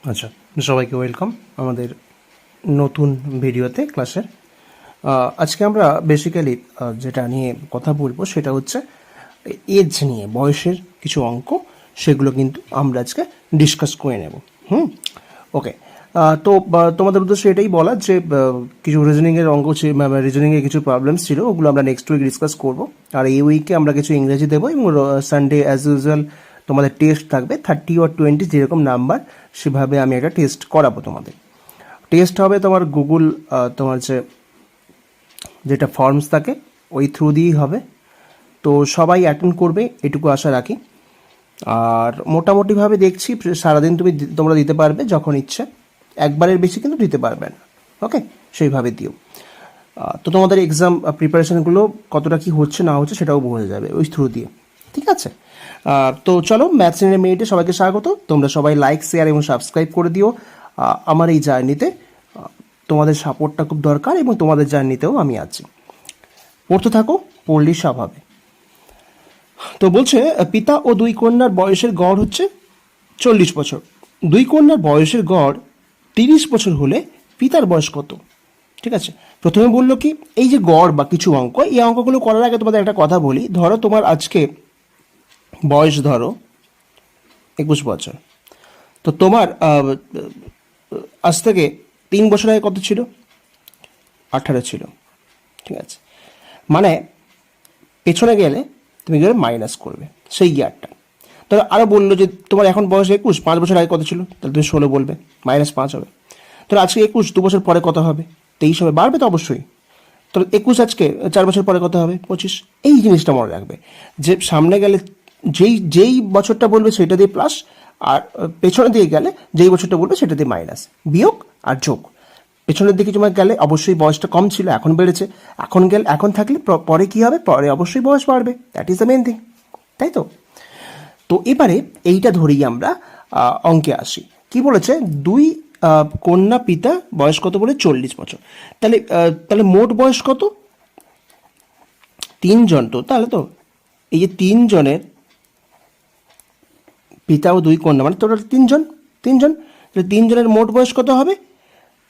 আচ্ছা, সবাইকে ওয়েলকাম আমাদের নতুন ভিডিওতে ক্লাসের। আজকে আমরা বেসিক্যালি যেটা নিয়ে কথা বলবো সেটা হচ্ছে এজ নিয়ে, বয়সের কিছু অঙ্ক, সেগুলো কিন্তু আমরা আজকে ডিসকাস করে নেব। ওকে। তো তোমাদের উদ্দেশ্যে এটাই বলা যে কিছু রিজনিংয়ের অঙ্ক রিজনিংয়ের কিছু প্রবলেমস ছিল, ওগুলো আমরা নেক্সট উইক ডিসকাস করবো। আর এই উইকে আমরা কিছু ইংরেজি দেবো এবং সানডে অ্যাজ ইউজুয়াল তোমাদের টেস্ট থাকবে 30 or 20 যেরকম নাম্বার, সেভাবে আমি একটা টেস্ট করাবো তোমাদের। টেস্ট হবে তোমার গুগল, তোমার যেটা ফর্মস থাকে ওই থ্রু দিয়েই হবে। তো সবাই অ্যাটেন্ড করবে এটুকু আশা রাখি। আর মোটামুটিভাবে দেখছি সারাদিন তোমরা দিতে পারবে যখন ইচ্ছে, একবারের বেশি কিন্তু দিতে পারবে না। ওকে, সেইভাবে দিও। তো তোমাদের এক্সাম প্রিপারেশনগুলো কতটা কি হচ্ছে না হচ্ছে সেটাও বোঝা যাবে ওই থ্রু দিয়ে, ঠিক আছে? তো চলো, ম্যাথস ইন এ মিনিটে সবাইকে স্বাগত। তোমরা সবাই লাইক, শেয়ার এবং সাবস্ক্রাইব করে দিও। আমার এই জার্নিতে তোমাদের সাপোর্টটা খুব দরকার এবং তোমাদের জার্নিতেও আমি আছি। পড়তে থাকো, পড়লেই সব হবে। তো বলছে, পিতা ও দুই কন্যার বয়সের গড় হচ্ছে 40 বছর। দুই কন্যার বয়সের গড় 30 বছর হলে পিতার বয়স কত? ঠিক আছে, প্রথমে বললো কি এই যে গড় বা কিছু অঙ্ক, এই অঙ্কগুলো করার আগে তোমাদের একটা কথা বলি। ধরো তোমার আজকে বয়স ধরো 21 বছর, তো তোমার আজ থেকে 3 বছর আগে কত ছিল? 18 ছিল। ঠিক আছে, মানে পেছনে গেলে তুমি গেলে মাইনাস করবে সেই ইয়ারটা। ধরো আরও বললো যে তোমার এখন বয়স 21, 5 বছর আগে কত ছিল? তাহলে তুমি 16 বলবে, -5 হবে। ধরো আজকে 21, 2 বছর পরে কত হবে? 23 হবে, বাড়বে তো অবশ্যই। তো 21 আজকে 4 বছর পরে কত হবে? 25। এই জিনিসটা মনে রাখবে যে সামনে গেলে যেই যেই বছরটা বলবে সেটা দিয়ে প্লাস, আর পেছনে দিয়ে গেলে যেই বছরটা বলবে সেটা দিয়ে মাইনাস, বিয়োগ আর যোগ। পেছনের দিকে তোমার গেলে অবশ্যই বয়সটা কম ছিল, এখন বেড়েছে। এখন থাকলে পরে কি হবে? পরে অবশ্যই বয়স বাড়বে। That is the main thing, তাই তো? তো এবারে এইটা ধরেই আমরা অঙ্কে আসি। কি বলেছে? দুই কন্যা পিতা বয়স কত বলে? 40 বছর। তাহলে তাহলে মোট বয়স কত? 3 জন। তো তাহলে তো এই যে 3 জনের পিতা ও দুই কন্যা, মানে টোটাল 3 জন। 3 জন, তাহলে 3 জনের মোট বয়স কত হবে?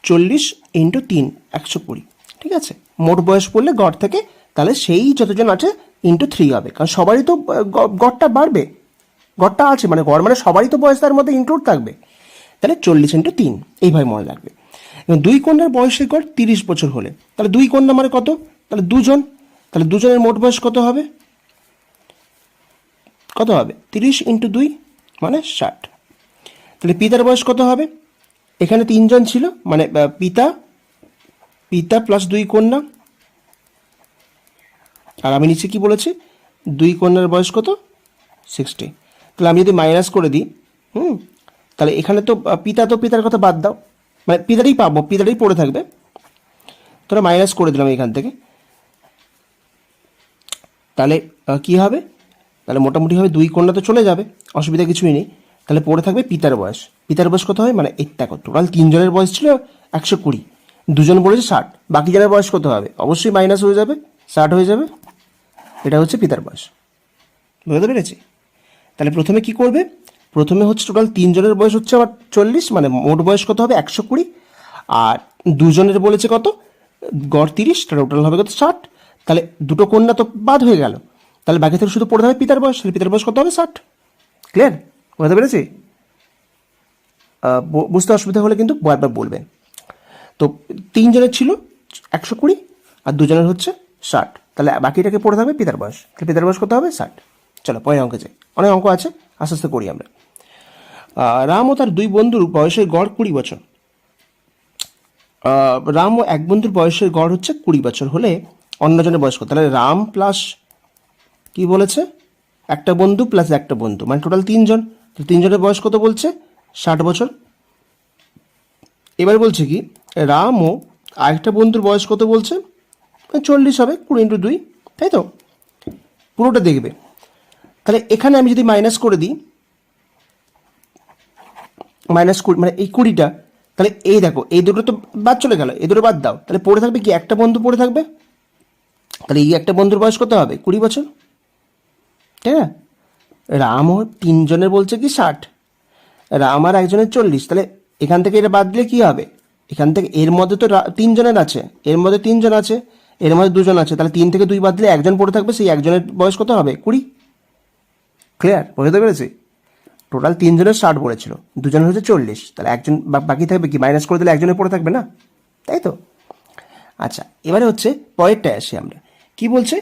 40 × 3, 120। ঠিক আছে, মোট বয়স পড়লে গড় থেকে, তাহলে সেই যতজন আছে ইন্টু 3 হবে, কারণ সবারই তো গড়টা বাড়বে। গড়টা আছে মানে গড় মানে সবারই তো বয়স তার মধ্যে ইনক্লুড থাকবে। তাহলে 40 × 3 এইভাবে মনে রাখবে। এবং দুই কন্যার বয়সের গড় 30 বছর হলে, তাহলে দুই কন্যা মানে কত? তাহলে 2 জন। তাহলে 2 জনের মোট বয়স কত হবে? কত হবে? 30 × 2 মানে 60। তাহলে পিতার বয়স কত হবে? এখানে 3 জন ছিল, মানে পিতা প্লাস 2 কন্যা, আর আমি নিচে কি বলেছি? 2 কন্যার বয়স কত? 60। তাহলে আমি যদি মাইনাস করে দিই, তাহলে এখানে তো পিতার কথা বাদ দাও, মানে পিতারই পাবো, পিতারই পড়ে থাকবে। তোরা মাইনাস করে দিলাম এখান থেকে। তাহলে কি হবে? তাহলে মোটামুটি হবে 2 কন্যা তো চলে যাবে, অসুবিধা কিছুই নেই। তাহলে পড়ে থাকবে পিতার বয়স। পিতার বয়স কত হয়? মানে এটা কত? টোটাল 3 জনের বয়স ছিল 120, 2 জন বলেছে 60, বাকি জনের বয়স কত হবে? অবশ্যই মাইনাস হয়ে যাবে, 60 হয়ে যাবে। এটা হচ্ছে পিতার বয়স। বুঝতে পেরেছি? তাহলে প্রথমে কি করবে? প্রথমে হচ্ছে টোটাল 3 জনের বয়স হচ্ছে আবার 40, মানে মোট বয়স কত হবে? 120। আর 2 জনের বলেছে কত? গড় 30, টোটাল হবে কত? 60। তাহলে দুটো কন্যা তো বাদ হয়ে গেল, তাহলে বাকি থেকে শুধু পড়ে হবে পিতার বয়স। তাহলে পিতার বয়স কত হবে? 60। ক্লিয়ার? বুঝতে পেরেছি? বুঝতে অসুবিধা হলে কিন্তু বারবার বলবে। তো 3 জনের ছিল 120 আর 2 জনের হচ্ছে 60, তাহলে বাকিটাকে পড়ে থাকবে পিতার বয়স। তাহলে পিতার বয়স কত হবে? 60। চলো পরের অঙ্কে যাই, অনেক অঙ্ক আছে, আস্তে আস্তে করি আমরা। রাম ও তার 2 বন্ধুর বয়সের গড় 20 বছর। রাম ও এক বন্ধুর বয়সের গড় হচ্ছে 20 বছর হলে অন্যজনের বয়স কত? তাহলে রাম প্লাস কি বলেছে? একটা বন্ধু প্লাস একটা বন্ধু, মানে টোটাল 3 জন। তো 3 জনের বয়স কত বলছে? 60 বছর। এবার বলছে কি, রাম ও আরেকটা বন্ধুর বয়স কত বলছে? 40 হবে, 20 × 2, তাই তো? পুরোটা দেখবে। তাহলে এখানে আমি যদি মাইনাস করে দিই, -20 মানে এই 20টা, তাহলে এই দেখো এই দুটো তো বাদ চলে গেল, এই দুটো বাদ দাও, তাহলে পড়ে থাকবে কি? একটা বন্ধু পড়ে থাকবে। তাহলে এই একটা বন্ধুর বয়স কত হবে? 20 বছর, তাই না? রাম ও 3 জনের বলছে কি 60, রাম আর একজনের 40, তাহলে এখান থেকে এটা বাদ দিলে কি হবে, এখান থেকে এর মধ্যে তো তিনজনের আছে, এর মধ্যে তিনজন আছে, এর মধ্যে দুজন আছে, তাহলে 3 থেকে 2 বাদ দিলে একজন পড়ে থাকবে, সেই একজনের বয়স কত হবে, 20। ক্লিয়ার, বুঝতে পেরেছি? টোটাল 3 জনের 60 পড়েছিল, দুজনের হচ্ছে 40, তাহলে একজন বাকি থাকবে কি, মাইনাস করে দিলে একজনের পড়ে থাকবে না, তাই তো? আচ্ছা, এবারে হচ্ছে পরেরটায় আসি আমরা। কি বলছে,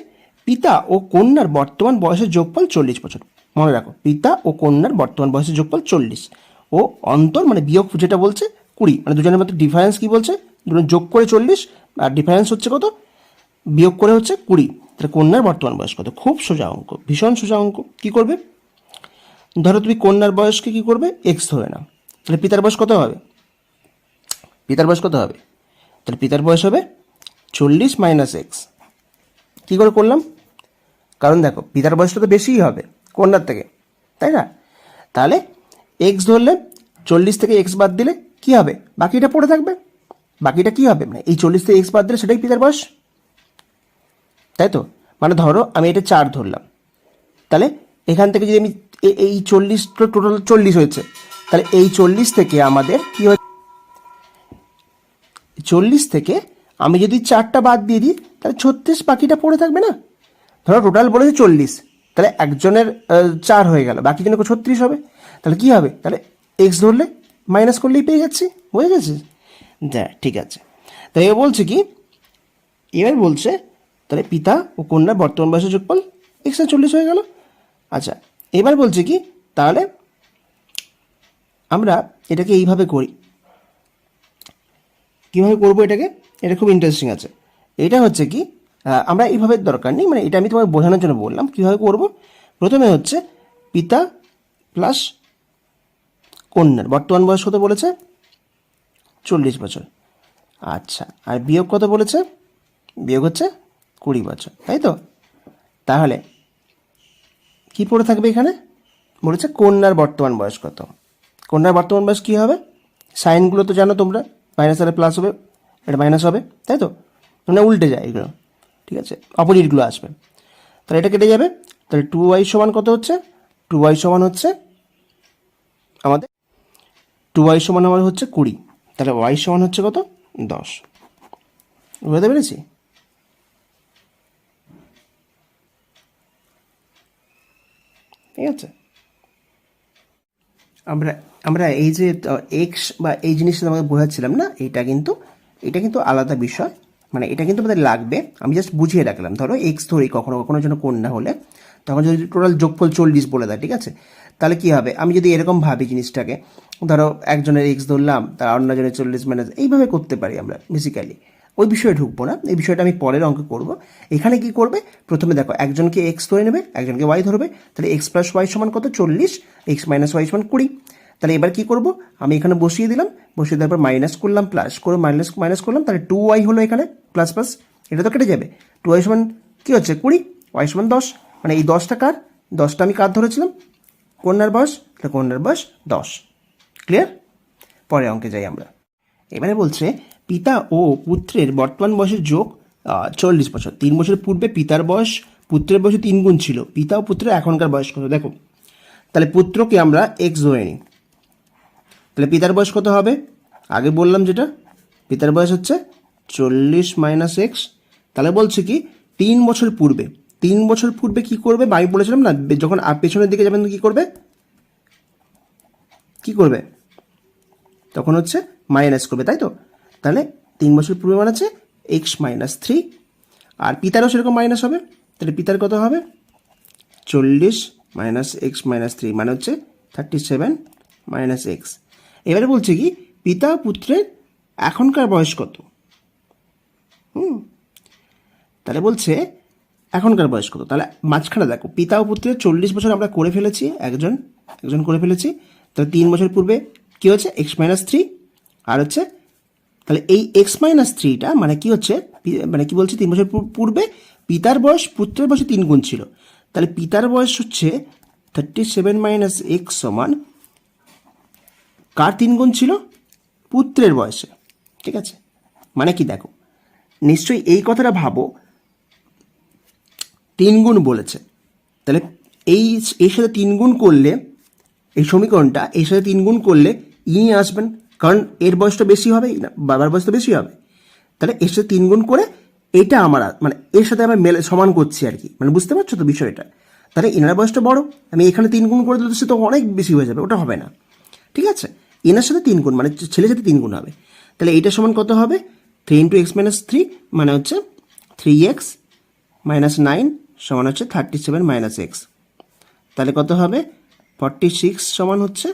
পিতা ও কন্যার বর্তমান বয়সের যোগফল 40 বছর। মনে রাখো, পিতা ও কন্যার বর্তমান বয়সের যোগফল 40 ও অন্তর মানে বিয়োগ যেটা বলছে 20, মানে দুজনের মধ্যে ডিফারেন্স কি বলছে, দুজন যোগ করে 40 আর ডিফারেন্স হচ্ছে কত, বিয়োগ করে হচ্ছে 20। তাহলে কন্যার বর্তমান বয়স কত? খুব সোজা অঙ্ক, ভীষণ সোজা অঙ্ক। কি করবে, ধরো তুমি কন্যার বয়সকে কি করবে, এক্স ধরে নাও, তাহলে পিতার বয়স কত হবে, পিতার বয়স কত হবে, তাহলে পিতার বয়স হবে 40 মাইনাস এক্স। কী করে করলাম, কারণ দেখো পিতার বয়সটা তো বেশিই হবে কন্যার থেকে, তাই না? তাহলে এক্স ধরলে 40 থেকে এক্স বাদ দিলে কি হবে, বাকিটা পড়ে থাকবে, বাকিটা কি হবে, মানে এই 40 থেকে এক্স বাদ দিলে সেটাই পিতার বয়স, তাই তো? মানে ধরো আমি এটা 4 ধরলাম, তাহলে এখান থেকে যদি আমি এই 40 টোটাল 40 হয়েছে, তাহলে এই 40 থেকে আমাদের কি হচ্ছে, 40 থেকে আমি যদি 4টা বাদ দিয়ে দিই তাহলে 36, বাকিটা পড়ে থাকবে না? ধরো টোটাল বলেছে 40, তাহলে একজনের 4 হয়ে গেল, বাকি জনের 36 হবে, তাহলে কি হবে, তাহলে এক্স ধরলে মাইনাস করলেই পেয়ে যাচ্ছি, বুঝে গেছে? ঠিক আছে। তাই এবার বলছে কি, এবার বলছে তাহলে পিতা ও কন্যার বর্তমান বয়সের যোগফল এক্স 40 হয়ে গেল। আচ্ছা, এবার বলছে কি, তাহলে আমরা এটাকে এইভাবে করি, কীভাবে করবো এটাকে, এটা খুব ইন্টারেস্টিং আছে। এটা হচ্ছে কি, আমরা এইভাবে দরকার নেই, মানে এটা আমি তোমাকে বোঝানোর জন্য বললাম কীভাবে করব। প্রথমে হচ্ছে পিতা প্লাস কন্যার বর্তমান বয়স কত বলেছে, 40 বছর। আচ্ছা, আর বিয়োগ কত বলেছে, বিয়োগ হচ্ছে 20 বছর, তাই তো? তাহলে কি পড়ে থাকবে এখানে, বলেছে কন্যার বর্তমান বয়স কত। কন্যার বর্তমান বয়স কী হবে, সাইনগুলো তো জানো তোমরা, মাইনাস হলে প্লাস হবে, এটা মাইনাস হবে, তাই তো? মানে উল্টে যায় এগুলো, ঠিক আছে, অপোজিটগুলো আসবে, তাহলে এটা কেটে যাবে। তাহলে 2y সমান কত হচ্ছে, 2y সমান হচ্ছে আমাদের 2y সমান আমার হচ্ছে 20, তাহলে y সমান হচ্ছে কত, 10। বুঝতে পেরেছি? ঠিক আছে, আমরা আমরা এই যে এক্স বা এই জিনিসটা আমাকে বোঝাচ্ছিলাম না, এটা কিন্তু আলাদা বিষয়, মানে এটা কিন্তু আমাদের লাগবে, আমি জাস্ট বুঝিয়ে রাখলাম। ধরো এক্স ধরি, কখনো কখনো যেন কন্যা হলে, তখন যদি টোটাল যোগফল 40 বলে দেয়, ঠিক আছে, তাহলে কি হবে, আমি যদি এরকম ভাবি জিনিসটাকে, ধরো একজনের এক্স ধরলাম, তার অন্যজনের 40 মাইনাস, এইভাবে করতে পারি আমরা বেসিক্যালি। ওই বিষয়ে ঢুকবো না, এই বিষয়টা আমি পরের অঙ্কে করব। এখানে কি করবে, প্রথমে দেখো একজনকে এক্স ধরে নেবে, একজনকে ওয়াই ধরবে, তাহলে এক্স প্লাস ওয়াই সমান কত, 40, এক্স মাইনাস ওয়াই সমান 20। তাহলে এবার কি করব, আমি এখানে বসিয়ে দিলাম, বসিয়ে দেওয়ার পর মাইনাস করলাম, প্লাস করে মাইনাস করলাম, তাহলে 2y হলো এখানে, প্লাস প্লাস এটা তো কেটে যাবে, 2y সমান কী হচ্ছে 20, ওয়াই সমান 10, মানে এই 10টা কার, 10টা আমি কার ধরেছিলাম, কন্যার বয়স, তাহলে কন্যার বয়স 10। ক্লিয়ার? পরে অঙ্কে যাই আমরা। এবারে বলছে পিতা ও পুত্রের বর্তমান বয়সের যোগ 40 বছর। 3 বছর পূর্বে পিতার বয়স পুত্রের বয়সে 3 গুণ ছিল, পিতা ও পুত্রের এখনকার বয়স কত, দেখো তাহলে পুত্রকে আমরা এক্স ধরে নিই, তাহলে পিতার বয়স কত হবে, আগে বললাম যেটা, পিতার বয়স হচ্ছে 40 মাইনাস এক্স। তাহলে বলছে কি 3 বছর পূর্বে, 3 বছর পূর্বে কি করবে, আমি বলেছিলাম না, যখন পেছনের দিকে যাবেন কি করবে, কি করবে, তখন হচ্ছে মাইনাস করবে, তাই তো? তাহলে 3 বছর পূর্বে মানে হচ্ছে এক্স মাইনাস 3, আর পিতারও সেরকম মাইনাস হবে, তাহলে পিতার কত হবে 40 মাইনাস এক্স মাইনাস 3 মানে হচ্ছে 37 মাইনাস এক্স। এবারে বলছে কি পিতা পুত্রের এখনকার বয়স কত, তাহলে বলছে এখনকার বয়স কত, তাহলে মাঝখানে দেখো পিতা ও পুত্রের 40 বছর আমরা করে ফেলেছি, একজন করে ফেলেছি, তাহলে 3 বছর পূর্বে কি হচ্ছে এক্স মাইনাস 3, আর হচ্ছে তাহলে এই এক্স মাইনাস 3টা মানে কি হচ্ছে, মানে কি বলছে 3 বছর পূর্বে পিতার বয়স পুত্রের বয়সে 3 গুণ ছিল, তাহলে পিতার বয়স হচ্ছে 37 মাইনাস এক্স সমান কার 3 গুণ ছিল, পুত্রের বয়সে, ঠিক আছে? মানে কি দেখো নিশ্চয়ই এই কথাটা ভাবো, 3 গুণ বলেছে, তাহলে এর সাথে 3 গুণ করলে এই সমীকরণটা, এর সাথে 3 গুণ করলে নিয়ে আসবেন, কারণ এর বয়সটা বেশি হবে না, বাবার বয়স তো বেশি হবে। তাহলে এর সাথে 3 গুণ করে এটা আমার মানে এর সাথে আমি মেলে সমান করছি আর কি, মানে বুঝতে পারছো তো বিষয়টা। তাহলে এনার বয়সটা বড়, আমি এখানে 3 গুণ করে দিলে সে তো অনেক বেশি হয়ে যাবে, ওটা হবে না। ঠিক আছে, এনার সাথে 3 গুণ মানে ছেলের সাথে 3 গুণ হবে। তাহলে এইটা সমান কত হবে? 3 × x - 3 মানে হচ্ছে 3x - 9 সমান হচ্ছে 37 - x। তাহলে কত হবে? 46 সমান হচ্ছে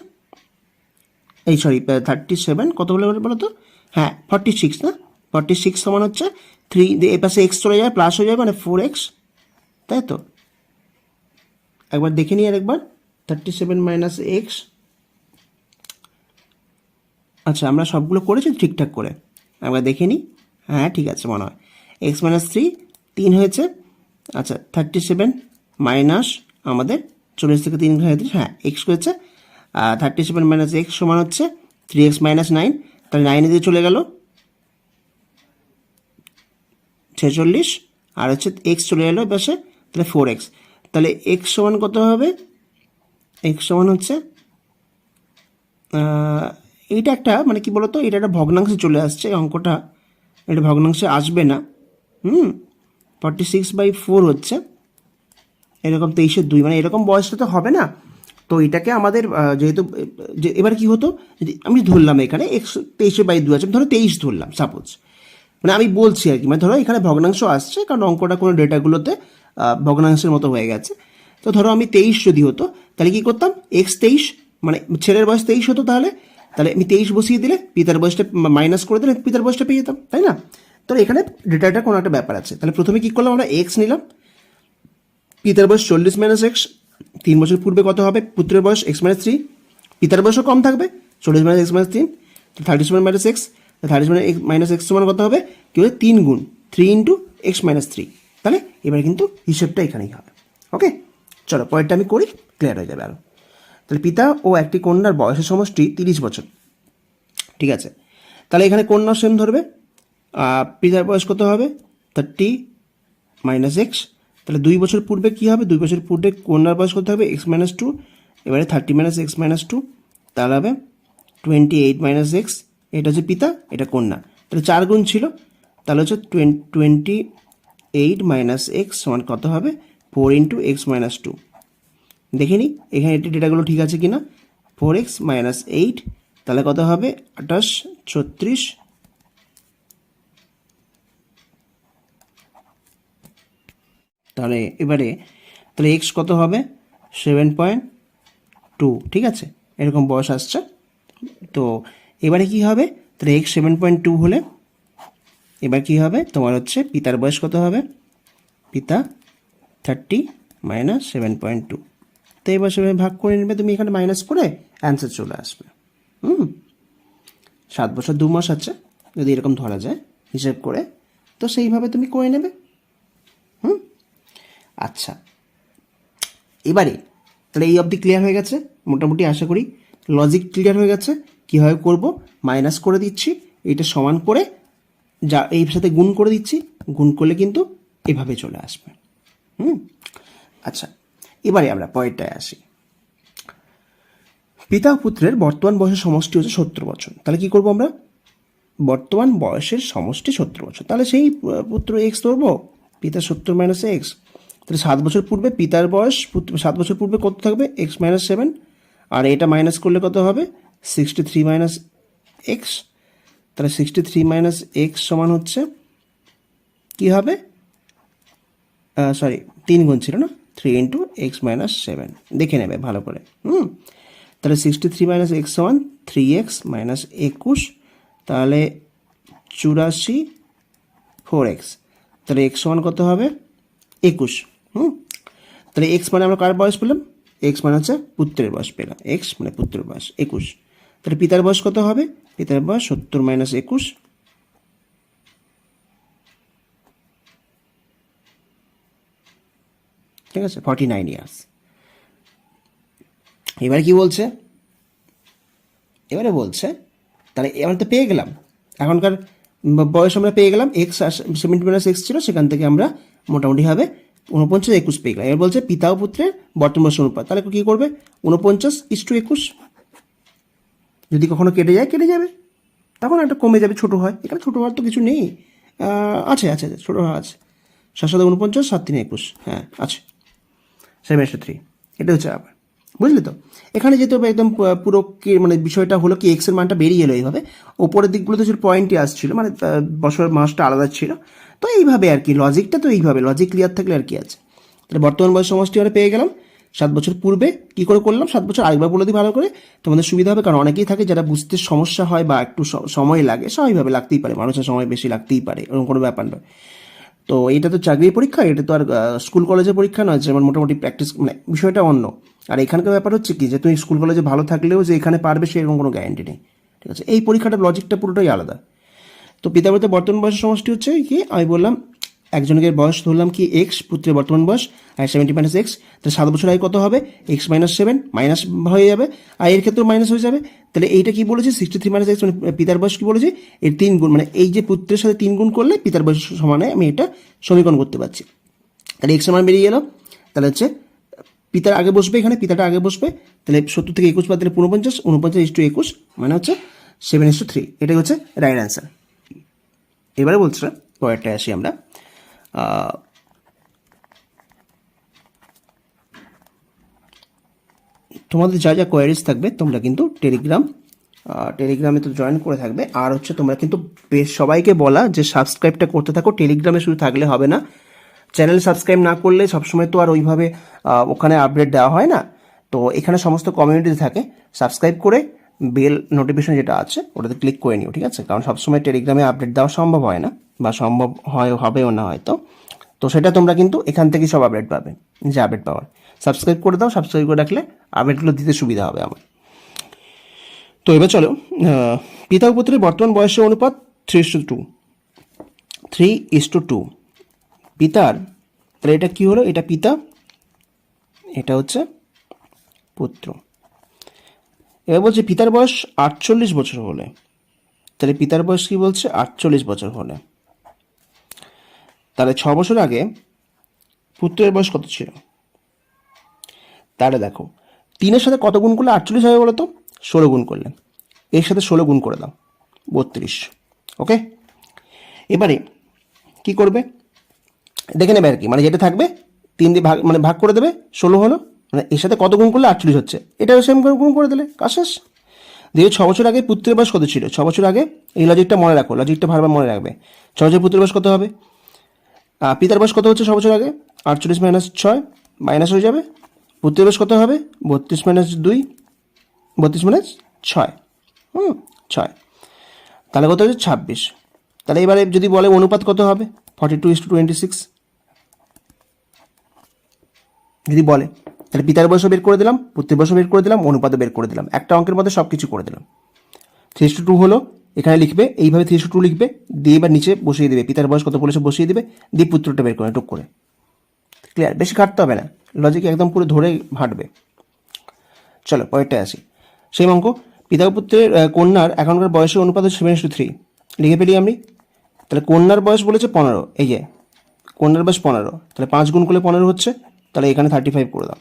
এই সরি 37 কত হলে বলো তো? হ্যাঁ 46 না, 46 সমান হচ্ছে 3, এ পাশে এক্স চলে যাবে প্লাস হয়ে যাবে মানে 4x, তাই তো? একবার দেখে নিই আরেকবার, 37 - x। আচ্ছা আমরা সবগুলো করেছি ঠিকঠাক করে, একবার দেখে নিই। হ্যাঁ ঠিক আছে মনে হয়। x - 3 3 হয়েছে। আচ্ছা 37 মাইনাস আমাদের 40 থেকে 3 হয়ে, হ্যাঁ x হয়েছে। 37 - x সমান হচ্ছে 3x - 9, তাহলে 9 দিয়ে চলে গেল 46, আর হচ্ছে x চলে এলো পাশে, তাহলে 4x। তাহলে x সমান কত হবে? x সমান হচ্ছে এইটা একটা মানে কি বলতো, এটা একটা ভগ্নাংশে চলে আসছে অঙ্কটা, এটা ভগ্নাংশে আসবে না। 46/4 হচ্ছে এরকম 23/2, মানে এরকম বয়সটা তো হবে না। তো এটাকে আমাদের যেহেতু যে এবার কি হতো, যদি আমি ধরলাম এখানে x 23/2 আছে, ধরো 23 ধরলাম সাপোজ, মানে আমি বলছি আর কি, মানে ধরো এখানে ভগ্নাংশ আসছে কারণ অঙ্কটা কোনো ডেটাগুলোতে ভগ্নাংশের মতো হয়ে গেছে। তো ধরো আমি 23 যদি হতো তাহলে কি করতাম, x 23 মানে ছেলের বয়স 23 হতো, তাহলে তাহলে আমি 23 বসিয়ে দিলে পিতার বয়সটা মাইনাস করে দিলে পিতার বয়সটা পেয়ে যেতাম, তাই না? তো এখানে ডেটাটা কোনো একটা ব্যাপার আছে। তাহলে প্রথমে কি করলাম, আমরা x নিলাম, পিতার বয়স 40 - x, 3 বছর পূর্বে কত হবে পুত্রের বয়স x - 3, পিতার বয়সও কম থাকবে 40 - x - 3, 37 - x, 37 - x সমান কত হবে? কি হবে? 3 গুণ 3 × x - 3। তাহলে এবার কিন্তু হিসেবটা এখানেই হবে। ওকে চলো পরেরটা আমি করি, ক্লিয়ার হয়ে যাবে আরও। তাহলে পিতা ও একটি কন্যার বয়সের সমষ্টি 30 বছর। ঠিক আছে, তাহলে এখানে কন্যা সেম ধরবে, পিতার বয়স কত হবে? 30 - x। তাহলে 2 বছর পূর্বে কী হবে? 2 বছর পূর্বে কন্যার বয়স কত হবে? x - 2, এবারে 30 - x - 2, তাহলে হবে 28 - x। এটা হচ্ছে পিতা, এটা কন্যা, তাহলে 4 গুণ ছিল, তাহলে হচ্ছে 28 - x সমান কত হবে? 4 × x - 2। দেখে নিই এখানে এটা ডেটাগুলো ঠিক আছে কিনা। 4x - 8 তাহলে কত হবে? 28 - 36। তাহলে এবারে তাহলে x কত হবে? 7.2। ঠিক আছে, এরকম বয়স আসছে। তো এবারে কি হবে? তাহলে x 7.2 হলে এবার কি হবে তোমার হচ্ছে পিতার বয়স কত হবে? পিতা 30 - 7.2। তো এবার সেভাবে ভাগ করে নেবে তুমি, এখানে মাইনাস করে অ্যান্সার চলে আসবে। 7 বছর 2 মাস আছে যদি এরকম ধরা যায় হিসেব করে, তো সেইভাবে তুমি করে নেবে। আচ্ছা এবারে তাহলে এই অবধি ক্লিয়ার হয়ে গেছে মোটামুটি, আশা করি লজিক ক্লিয়ার হয়ে গেছে। কীভাবে করব? মাইনাস করে দিচ্ছি, এইটা সমান করে যা এই সাথে গুণ করে দিচ্ছি, গুণ করলে কিন্তু এভাবে চলে আসবে। আচ্ছা এবারে আমরা পরেরটায় আসি। পিতা ও পুত্রের বর্তমান বয়সের সমষ্টি হচ্ছে 70 বছর। তাহলে কি করব আমরা? বর্তমান বয়সের সমষ্টি 70 বছর, তাহলে সেই পুত্র এক্স ধরবো, পিতা 70 - x। তাহলে 7 বছর পূর্বে পিতার বয়স 7 বছর পূর্বে কত থাকবে? x - 7, আর এটা মাইনাস করলে কত হবে? 63 - x। তাহলে 63 - x সমান হচ্ছে কি হবে? সরি 3 গুণ ছিল না, 3 × x - 7 দেখে নেবে ভালো করে। তাহলে 63 - x সমান 3x - 21, তাহলে 84 4x। তাহলে x সমান কত হবে? 21। তাহলে x মানে আমরা কার বয়স পেলাম? x মানে হচ্ছে পুত্রের বয়স পেলাম, x মানে পুত্রের বয়স 21। তাহলে পিতার বয়স কত হবে? পিতার বয়স 70 - 21, ঠিক আছে 49 ইয়ার্স। এবারে কি বলছে? এবারে বলছে তাহলে আমরা তো পেয়ে গেলাম এখনকার বয়স, আমরা পেয়ে গেলাম x 70 - x ছিল, সেখান থেকে আমরা মোটামুটি হবে 49 - 21 পেয়ে গেলাম। এবার বলছে পিতা ও পুত্রের বর্তমান বয়স অনুপাত, তাহলে কী করবে? 49 = 21। যদি কখনো কেটে যায় কেটে যাবে, তখন একটা কমে যাবে, ছোটো হয়। এখানে ছোটো হওয়ার তো কিছু নেই, আছে আছে আছে, ছোটো হওয়া আছে। 7 7 49, 7 3 21, হ্যাঁ আছে 7/3। এটা হচ্ছে আবার, বুঝলি তো? এখানে যেহেতু একদম পুরো কি মানে বিষয়টা হলো কি, এক্সের মানটা বেরিয়ে এলো এইভাবে, ওপরের দিকগুলোতে যে পয়েন্টই আসছিল, মানে বছরের মাসটা আলাদা ছিল। তো এইভাবে আর কি, লজিকটা তো এইভাবে, লজিক ক্লিয়ার থাকলে আর কি আছে। তাহলে বর্তমান বয়স সমষ্টি আমরা পেয়ে গেলাম। 7 বছর পূর্বে কী করে করলাম, 7 বছর আরেকবার বলে দিই ভালো করে, তোমাদের সুবিধা হবে। কারণ অনেকেই থাকে যারা বুঝতে সমস্যা হয় বা একটু সময় লাগে, স্বাভাবিকভাবে লাগতেই পারে, মানুষের সময় বেশি লাগতেই পারে, এরকম কোনো ব্যাপার নয়। তো এটা তো চাকরির পরীক্ষা, এটা তো আর স্কুল কলেজের পরীক্ষা নয় যেমন মোটামুটি প্র্যাকটিস, মানে বিষয়টা অন্য। আর এখানকার ব্যাপার হচ্ছে কি, যে তুমি স্কুল কলেজে ভালো থাকলেও যে এখানে পারবে সেরকম কোনো গ্যারান্টি নেই, ঠিক আছে? এই পরীক্ষাটার লজিকটা পুরোটাই আলাদা। তো পিতামাতার বর্তমান বয়সের সমষ্টি হচ্ছে কি, আমি বললাম একজনের বয়স ধরলাম কি এক্স, পুত্রের বর্তমান বয়স, আর 70 - x, তাহলে 7 বছর আগে কত হবে, x - 7 মাইনাস হয়ে যাবে, আর এর ক্ষেত্রেও মাইনাস হয়ে যাবে। তাহলে এইটা কি বলেছি, 63 - x, মানে পিতার বয়স কি বলেছি, এর 3 গুণ, মানে এই যে পুত্রের সাথে 3 গুণ করলে পিতার বয়স সমানে আমি এটা সমীকরণ করতে পারছি। তাহলে এক্স মান বেরিয়ে গেল। তাহলে হচ্ছে পিতার আগে বসবে, এখানে পিতাটা আগে বসবে। তাহলে 70 থেকে 21 বাদ দিলে 49, 49 × 21 মানে হচ্ছে 7/3। এটাই হচ্ছে রাইট অ্যান্সার। এবারে বলছে পরেরটায় আসি আমরা। তোমাদের যা যা কোয়ারিজ থাকবে তোমরা কিন্তু টেলিগ্রামে তো জয়েন করে থাকবে। আর হচ্ছে তোমরা কিন্তু বেশ সবাইকে বলা যে সাবস্ক্রাইবটা করতে থাকো। টেলিগ্রামে শুধু থাকলে হবে না, চ্যানেল সাবস্ক্রাইব না করলে সবসময় তো আর ওইভাবে ওখানে আপডেট দেওয়া হয় না। তো এখানে সমস্ত কমিউনিটি থাকে, সাবস্ক্রাইব করে বেল নোটিফিকেশন যেটা আছে ওটাতে ক্লিক করে নিও, ঠিক আছে? কারণ সবসময় টেলিগ্রামে আপডেট দেওয়া সম্ভব হয় না, বা সম্ভব হবেও না হয়তো। তো সেটা তোমরা কিন্তু এখান থেকে সব আপডেট পাবে, যে আপডেট পাওয়ার। সাবস্ক্রাইব করে দাও, সাবস্ক্রাইব করে রাখলে আপডেটগুলো দিতে সুবিধা হবে আমার। তো এবার চলো, পিতা ও পুত্রের বর্তমান বয়সের অনুপাত 3:2, 3:2। পিতার, তাহলে এটা কি হলো, এটা পিতা, এটা হচ্ছে পুত্র। এবার বলছে পিতার বয়স 48 বছর হলে, তাহলে পিতার বয়স কি বলছে, 48 বছর হলে। তাহলে 6 বছর আগে পুত্রের বয়স কত ছিল? তাহলে দেখো 3-এর সাথে কত গুণ করলে 48 হবে বলো তো? 16 গুণ করলে। এর সাথে 16 গুণ করে দাও, 32। ওকে, এবারে কি করবে দেখে নেবে আর কি, মানে যেটা থাকবে 3 দিয়ে ভাগ, মানে ভাগ করে দেবে, 16 হলো, মানে এর সাথে কত গুণ করলে 48 হচ্ছে, এটাও সেম করে গুণ করে দিলে, কাজ শেষ। দিয়ে 6 বছর আগে পুত্রের বয়স কত ছিল? 6 বছর আগে, এই লজিকটা মনে রাখো, লজিকটা ভালোভাবে মনে রাখবে। 6 বছর পুত্রের বয়স কত হবে? পিতার বয়স কত হচ্ছে 6 বছর আগে? 48 - 6 মাইনাস হয়ে যাবে। পুত্রের বয়স কত হবে? 32 - 2, 32 - 6, 6। তাহলে কত হচ্ছে? 26। তাহলে এবারে যদি বলে অনুপাত কত হবে, 42:26 যদি বলে, তাহলে পিতার বয়সও বের করে দিলাম, পুত্রের বয়সও বের করে দিলাম, অনুপাতও বের করে দিলাম, একটা অঙ্কের মধ্যে সব কিছু করে দিলাম। 3:2 হলো, এখানে লিখবে এইভাবে 3:2 লিখবে, দিয়ে এবার নিচে বসিয়ে দেবে, পিতার বয়স কত বলেছে বসিয়ে দেবে, দিয়ে পুত্রটা বের করে টুক করে। ক্লিয়ার? বেশি ঘাটতে হবে না, লজিক একদম পুরো ধরে হাঁটবে। চলো পরেরটায় আসি। সেই অঙ্ক, পিতা ও পুত্রের কন্যার এখনকার বয়সের অনুপাত 7:3 লিখে ফেলি আমি। তাহলে কন্যার বয়স বলেছে 15, এই যে কন্যার বয়স 15, তাহলে 5 গুণ করলে 15 হচ্ছে, তাহলে এখানে 35 করে দাও।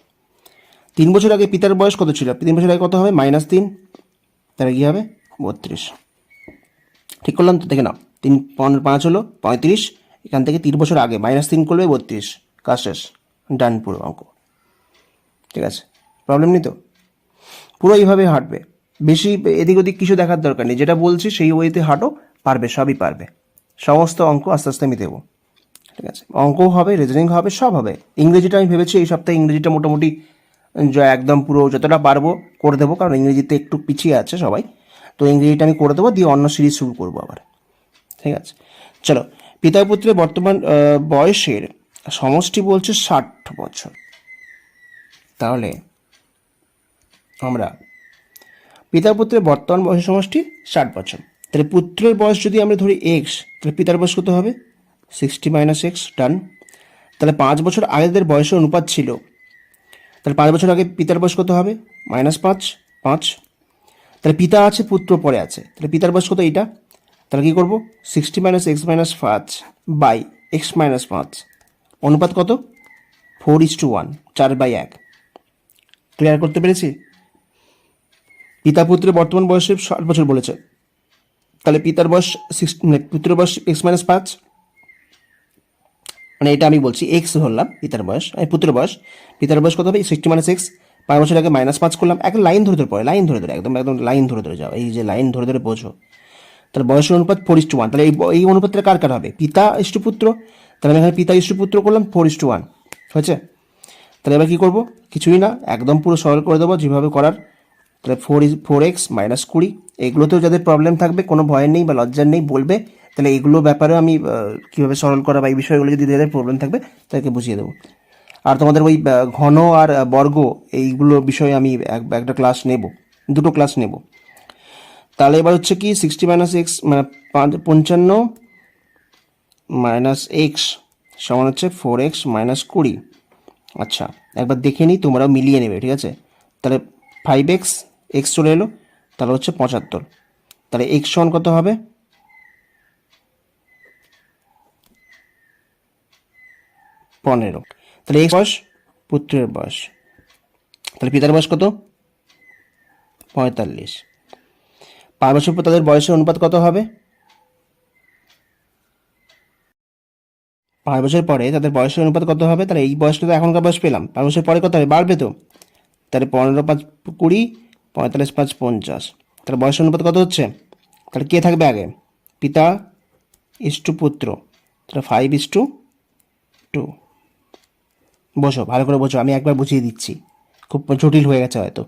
3 বছর আগে পিতার বয়স কত ছিল? 3 বছর আগে কত হবে? -3, তাহলে কী হবে? 32। ঠিক করলাম তো? দেখে নাও, 3 5 হলো 35, এখান থেকে 3 বছর আগে -3 করবে 32, কাজ শেষ, ডান পুরো অঙ্ক। ঠিক আছে, প্রবলেম নেই তো? পুরো এইভাবে হাঁটবে, বেশি এদিক ওদিক কিছু দেখার দরকার নেই, যেটা বলছি সেই ওয়েতে হাঁটো, পারবে, সবই পারবে। সমস্ত অঙ্ক আস্তে আস্তে আমি দেবো, ঠিক আছে? অঙ্কও হবে, রিজনিং হবে, সব হবে। ইংরেজিটা আমি ভেবেছি এই সপ্তাহে ইংরেজিটা মোটামুটি একদম পুরো যতটা পারবো করে দেবো, কারণ ইংরেজিতে একটু পিছিয়ে আছে সবাই। তো ইংরেজিটা আমি করে দেবো, দিয়ে অন্য সিরিজ শুরু করবো আবার, ঠিক আছে? চলো, পিতা পুত্রের বর্তমান বয়সের সমষ্টি বলছে 60 বছর। তাহলে আমরা পিতা পুত্রের বর্তমান বয়সের সমষ্টি 60 বছর। তাহলে পুত্রের বয়স যদি আমরা ধরি x, তাহলে পিতার বয়স কত হবে? 60 - x, ডান। তাহলে 5 বছর আগেদের বয়সের অনুপাত ছিল, তাহলে 5 বছর আগে পিতার বয়স কত হবে? -5, 5। তাহলে পিতা আছে, পুত্র পরে আছে, তাহলে পিতার বয়স কত? এইটা। তাহলে কী করবো? 60 - x - 5 বাই x - 5, অনুপাত কত? 4:1, 4/1। ক্লিয়ার করতে পেরেছি? পিতা পুত্রের বর্তমান বয়সে 60 বছর বলেছে, তাহলে পিতার বয়স পুত্রের বয়স x-5, মানে এটা আমি বলছি এক্স ধরলাম পিতার বয়স, পুত্রের বয়স, পিতার বয়স কত হবে 60 - x, 5 বছর আগে -5 করলাম, একটা লাইন ধরে ধরে পড়ে, লাইন ধরে ধরে একদম একদম লাইন ধরে ধরে যাও, এই যে লাইন ধরে ধরে বোঝো। তাহলে বয়সের অনুপাত 4:1, তাহলে এই অনুপাতটা কার কার হবে, পিতা ইস্টু পুত্র, তাহলে আমি এখানে পিতা ইস্টু পুত্র করলাম 4:1 হয়েছে। তাহলে এবার কী করবো, কিছুই না, একদম পুরো সরল করে দেবো যেভাবে করার। তাহলে 4x - 20, এগুলোতেও যাদের প্রবলেম থাকবে কোনো ভয় নেই বা লজ্জার নেই, বলবে, তাহলে এগুলো ব্যাপারেও আমি কীভাবে সরল করা বা এই বিষয়গুলো যদি যাদের প্রবলেম থাকবে তাদেরকে বুঝিয়ে দেবো। আর তোমাদের ওই ঘন আর বর্গ এইগুলো বিষয়ে আমি একটা ক্লাস নেব, দুটো ক্লাস নেব। তাহলে এবার হচ্ছে কি 60 - x মানে 55 - x সমান হচ্ছে 4x - 20। আচ্ছা, একবার দেখে নিই, তোমরাও মিলিয়ে নেবে, ঠিক আছে। তাহলে 5x, x চলে এলো, তাহলে হচ্ছে 75। তাহলে x সমান কত হবে, 15। তাহলে x বয়স, পুত্রের বয়স, তাহলে পিতার বয়স কত 45। 5 বছর পর তাদের বয়সের অনুপাত কত হবে, 5 বছর পরে তাদের বয়সের অনুপাত কত হবে, তাহলে এই বয়সটা তো এখনকার বয়স পেলাম, 5 বছর পরে কত হবে, বাড়বে তো, তাহলে 15 × 5 = 20, 45 × 5 = 50। তাহলে বয়সের অনুপাত কত হচ্ছে, তাহলে কে থাকবে আগে, পিতা ইস্টু পুত্র, তাহলে 5:2। বসো, ভালো করে বসো, আমি একবার বুঝিয়ে দিচ্ছি, খুব জটিল হয়ে গেছে হয়তো।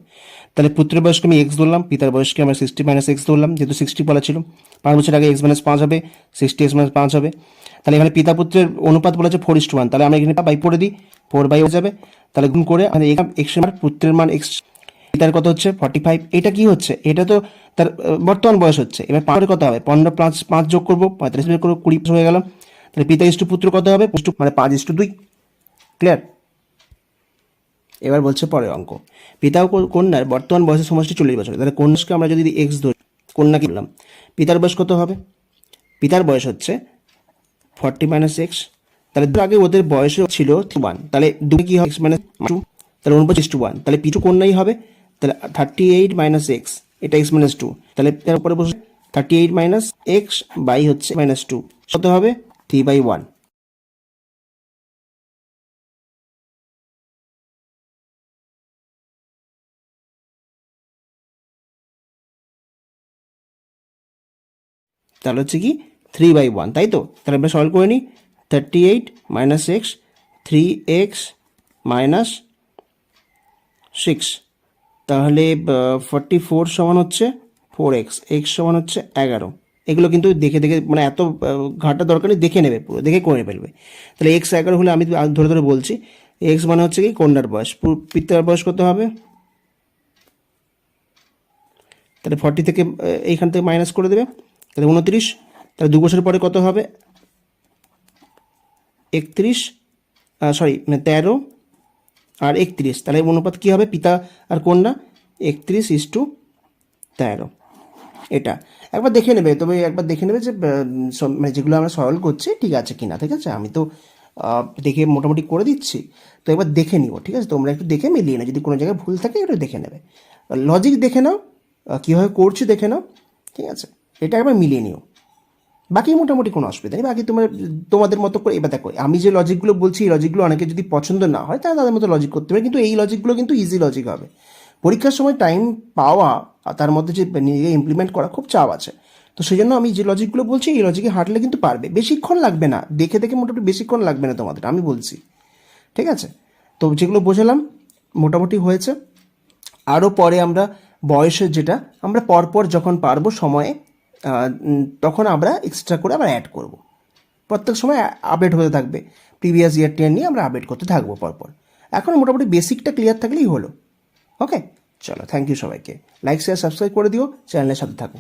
তাহলে পুত্রের বয়সকে আমি x ধরলাম, পিতার বয়সকে আমরা 60 - x ধরলাম, যেহেতু 60 বলা ছিল, 5 বছর আগে x - 5 হবে, 60x - 5 হবে। তাহলে এখানে পিতা পুত্রের অনুপাত বলেছে 4:1, তাহলে আমরা এখানে বাই পড়ে দিই, 4 হয়ে যাবে। তাহলে গুণ করে আমাদের x এর মান, পুত্রের মান x, পিতার কত হচ্ছে 45। এটা কি হচ্ছে, এটা তো তার বর্তমান বয়স হচ্ছে। এবার 5 কত হবে, 15 + 5 যোগ করবো, 45 বের করবো, 20 হয়ে গেল। তাহলে পিতা ইস্টু পুত্র কত হবে, মানে 5:2। ক্লিয়ার। এবার বলছে পরের অঙ্ক, পিতা ও কন্যার বর্তমান বয়সের সমষ্টি 40 বছর। তাহলে কন্যাকে আমরা যদি এক্স ধরি, কন্যাকে বললাম, পিতার বয়স কত হবে, পিতার বয়স হচ্ছে 40 - x, তাহলে আগে ওদের বয়স ছিল 1, তাহলে 2 কি হবে, x - 2, তাহলে 49:1, তাহলে পিছু কন্যাই হবে। তাহলে 38 - x, এটা x - 2, তাহলে তারপরে বসে 38 - x বাই হচ্ছে -2 কত হবে 3/1। তাহলে হচ্ছে কি 3/1, তাই তো। তাহলে আমরা সলভ করে নিই, 38 - x, 3x - 6, তাহলে 44 সমান হচ্ছে 4x, x সমান হচ্ছে 11। এগুলো কিন্তু দেখে দেখে, মানে এত ঘাটা দরকার নেই, দেখে নেবে, পুরো দেখে করে ফেলবে। তাহলে x 11 হলে আমি ধরে ধরে বলছি, x মানে হচ্ছে কি কন্যার বয়স, পিতার বয়স কত হবে, তাহলে 40 থেকে এইখান থেকে মাইনাস করে দেবে, তাহলে 29। তাহলে 2 বছর পরে কত হবে, 13 আর 31, তাহলে অনুপাত কী হবে, পিতা আর কন্যা 31:13। এটা একবার দেখে নেবে, তবে একবার দেখে নেবে যে মানে যেগুলো আমরা সরল করছি ঠিক আছে কিনা, ঠিক আছে। আমি তো দেখে মোটামুটি করে দিচ্ছি, তো একবার দেখে নিও, ঠিক আছে। তোমরা একটু দেখে মিলিয়ে নাও, যদি কোনো জায়গায় ভুল থাকে একটু দেখে নেবে, লজিক দেখে নাও, কীভাবে করছি দেখে নাও, ঠিক আছে। এটা একবার মিলিয়ে নিও, বাকি মোটামুটি কোনো অসুবিধা নেই। বাকি তোমাদের মতো করে, এবার দেখো আমি যে লজিকগুলো বলছি, এই লজিকগুলো অনেকে যদি পছন্দ না হয় তাহলে তাদের মতো লজিক করতে পারে, কিন্তু এই লজিকগুলো কিন্তু ইজি লজিক হবে। পরীক্ষার সময় টাইম পাওয়া আর তার মধ্যে যে নিজে ইমপ্লিমেন্ট করা খুব চাপ আছে, তো সেই জন্য আমি যে লজিকগুলো বলছি এই লজিকে হাঁটলে কিন্তু পারবে, বেশিক্ষণ লাগবে না, দেখে দেখে মোটামুটি বেশিক্ষণ লাগবে না তোমাদের, আমি বলছি, ঠিক আছে। তো যেগুলো বোঝালাম মোটামুটি হয়েছে। আরও পরে আমরা বয়সের যেটা আমরা পরপর যখন পারবো সময়ে, তখন আমরা এক্সট্রা করে আবার অ্যাড করব। প্রত্যেক সময় আপডেট হতে থাকবে, প্রিভিয়াস ইয়ার টেন নিয়ে আমরা আপডেট করতে থাকবো পরপর। এখন মোটামুটি বেসিকটা ক্লিয়ার থাকলেই হলো। ওকে, চলো, থ্যাংক ইউ সবাইকে, লাইক শেয়ার সাবস্ক্রাইব করে দিও, চ্যানেলের সাথে থাকো।